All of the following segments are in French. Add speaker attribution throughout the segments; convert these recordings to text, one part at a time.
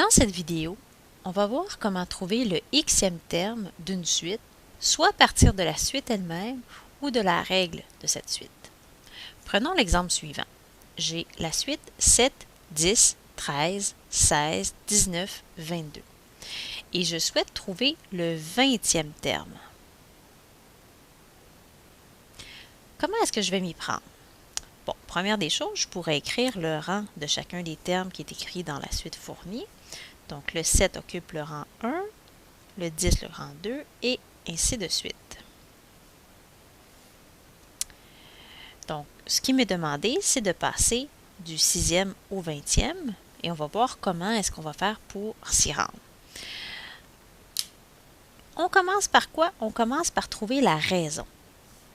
Speaker 1: Dans cette vidéo, on va voir comment trouver le xème terme d'une suite, soit à partir de la suite elle-même ou de la règle de cette suite. Prenons l'exemple suivant. J'ai la suite 7, 10, 13, 16, 19, 22. Et je souhaite trouver le 20e terme. Comment est-ce que je vais m'y prendre? Bon, première des choses, je pourrais écrire le rang de chacun des termes qui est écrit dans la suite fournie. Donc, le 7 occupe le rang 1, le 10 le rang 2, et ainsi de suite. Donc, ce qui m'est demandé, c'est de passer du 6e au 20e, et on va voir comment est-ce qu'on va faire pour s'y rendre. On commence par quoi? On commence par trouver la raison.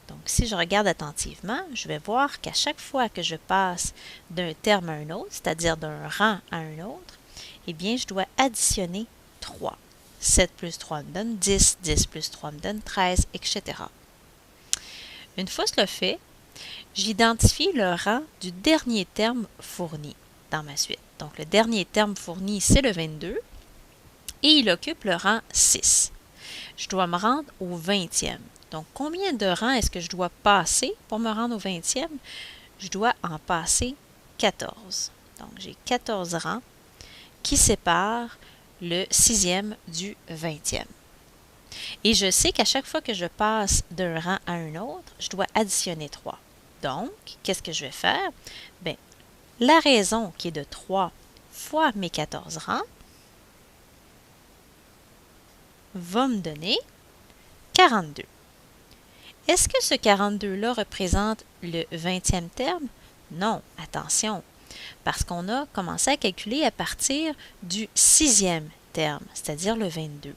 Speaker 1: Donc, si je regarde attentivement, je vais voir qu'à chaque fois que je passe d'un terme à un autre, c'est-à-dire d'un rang à un autre, eh bien, je dois additionner 3. 7 plus 3 me donne 10, 10 plus 3 me donne 13, etc. Une fois cela fait, j'identifie le rang du dernier terme fourni dans ma suite. Donc, le dernier terme fourni, c'est le 22, et il occupe le rang 6. Je dois me rendre au 20e. Donc, combien de rangs est-ce que je dois passer pour me rendre au 20e? Je dois en passer 14. Donc, j'ai 14 rangs qui séparent le 6e du 20e. Et je sais qu'à chaque fois que je passe d'un rang à un autre, je dois additionner 3. Donc, qu'est-ce que je vais faire? Bien, la raison qui est de 3 fois mes 14 rangs va me donner 42. Est-ce que ce 42-là représente le 20e terme? Non, attention, parce qu'on a commencé à calculer à partir du 6e terme, c'est-à-dire le 22.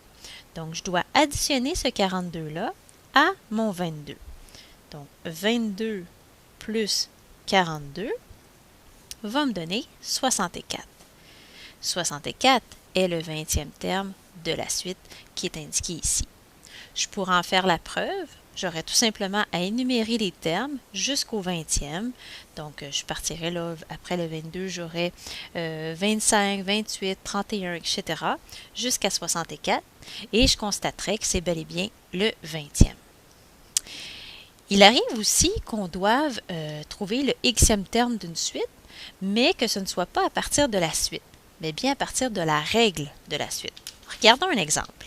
Speaker 1: Donc, je dois additionner ce 42-là à mon 22. Donc, 22 plus 42 va me donner 64. 64 est le 20e terme de la suite qui est indiqué ici. Je pourrais en faire la preuve. J'aurais tout simplement à énumérer les termes jusqu'au 20e. Donc, je partirai là, après le 22, j'aurai 25, 28, 31, etc. jusqu'à 64. Et je constaterai que c'est bel et bien le 20e. Il arrive aussi qu'on doive trouver le xème terme d'une suite, mais que ce ne soit pas à partir de la suite, mais bien à partir de la règle de la suite. Regardons un exemple.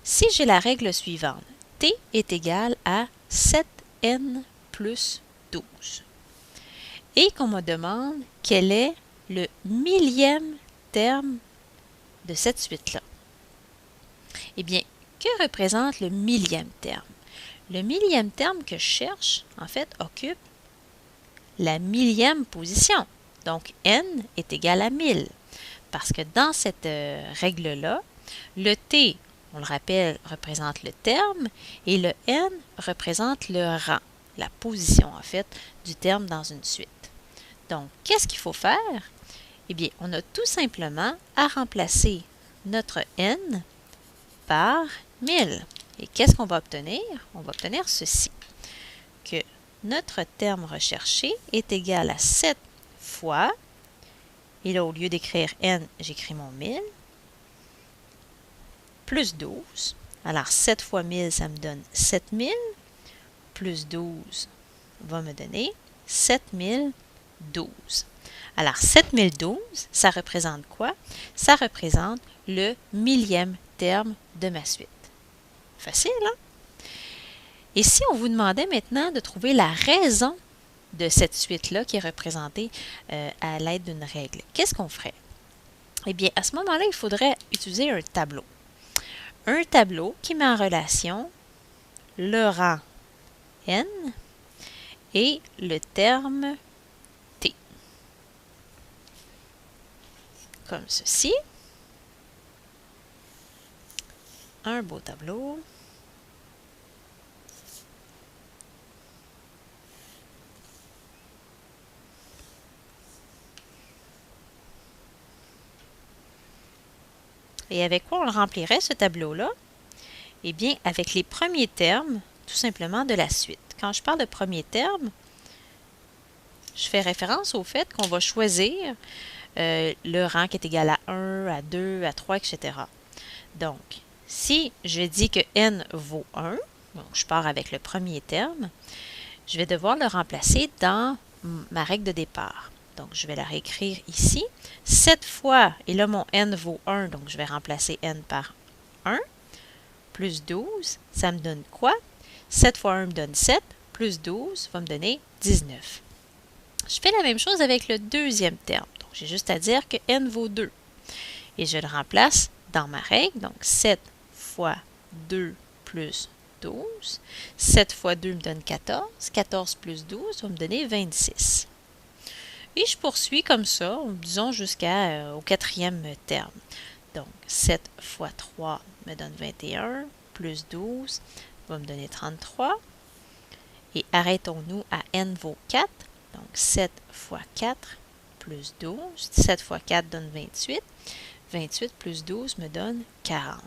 Speaker 1: Si j'ai la règle suivante, t est égal à 7n plus 12, et qu'on me demande quel est le millième terme de cette suite-là. Eh bien, que représente le millième terme? Le millième terme que je cherche, en fait, occupe la millième position. Donc, n est égal à 1000. Parce que dans cette règle-là, le t, on le rappelle, représente le terme et le n représente le rang, la position, en fait, du terme dans une suite. Donc, qu'est-ce qu'il faut faire? Eh bien, on a tout simplement à remplacer notre n par 1000. Et qu'est-ce qu'on va obtenir? On va obtenir ceci, que notre terme recherché est égal à 7 fois, et là, au lieu d'écrire n, j'écris mon 1000, plus 12. Alors, 7 fois 1000, ça me donne 7000, plus 12 va me donner 7012. Alors, 7012, ça représente quoi? Ça représente le millième terme de ma suite. Facile, hein? Et si on vous demandait maintenant de trouver la raison de cette suite-là qui est représentée à l'aide d'une règle, qu'est-ce qu'on ferait? Eh bien, à ce moment-là, il faudrait utiliser un tableau. Un tableau qui met en relation le rang n et le terme t. Comme ceci. Un beau tableau. Et avec quoi on le remplirait, ce tableau-là? Eh bien, avec les premiers termes, tout simplement, de la suite. Quand je parle de premiers termes, je fais référence au fait qu'on va choisir le rang qui est égal à 1, à 2, à 3, etc. Donc, si je dis que n vaut 1, donc je pars avec le premier terme, je vais devoir le remplacer dans ma règle de départ. Donc, je vais la réécrire ici. 7 fois, et là mon n vaut 1, donc je vais remplacer n par 1, plus 12, ça me donne quoi? 7 fois 1 me donne 7, plus 12 va me donner 19. Je fais la même chose avec le deuxième terme. Donc, j'ai juste à dire que n vaut 2. Et je le remplace dans ma règle. Donc, 7 fois 2 plus 12. 7 fois 2 me donne 14. 14 plus 12 va me donner 26. Et je poursuis comme ça, disons jusqu'au quatrième terme. Donc, 7 fois 3 me donne 21, plus 12 va me donner 33. Et arrêtons-nous à n vaut 4. Donc, 7 fois 4 plus 12. 7 fois 4 donne 28. 28 plus 12 me donne 40.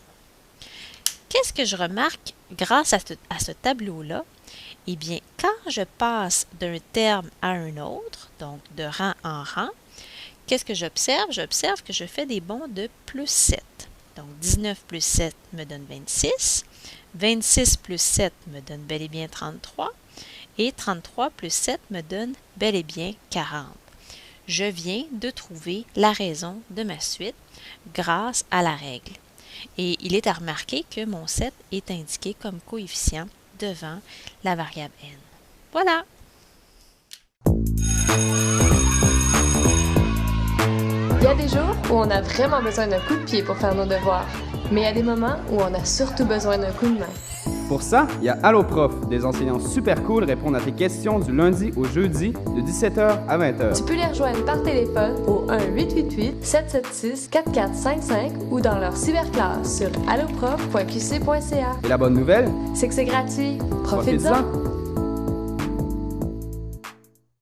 Speaker 1: Qu'est-ce que je remarque grâce à ce tableau-là? Eh bien, quand je passe d'un terme à un autre, donc de rang en rang, qu'est-ce que j'observe? J'observe que je fais des bonds de plus 7. Donc, 19 plus 7 me donne 26. 26 plus 7 me donne bel et bien 33. Et 33 plus 7 me donne bel et bien 40. Je viens de trouver la raison de ma suite grâce à la règle. Et il est à remarquer que mon 7 est indiqué comme coefficient devant la variable n. Voilà!
Speaker 2: Il y a des jours où on a vraiment besoin d'un coup de pied pour faire nos devoirs, mais il y a des moments où on a surtout besoin d'un coup de main.
Speaker 3: Pour ça, il y a Allo Prof, des enseignants super cool répondent à tes questions du lundi au jeudi de 17h à 20h.
Speaker 2: Tu peux les rejoindre par téléphone au 1-888-776-4455 ou dans leur cyberclasse sur alloprof.qc.ca.
Speaker 3: Et la bonne nouvelle,
Speaker 2: C'est que c'est gratuit. Profites-en!
Speaker 3: profites-en!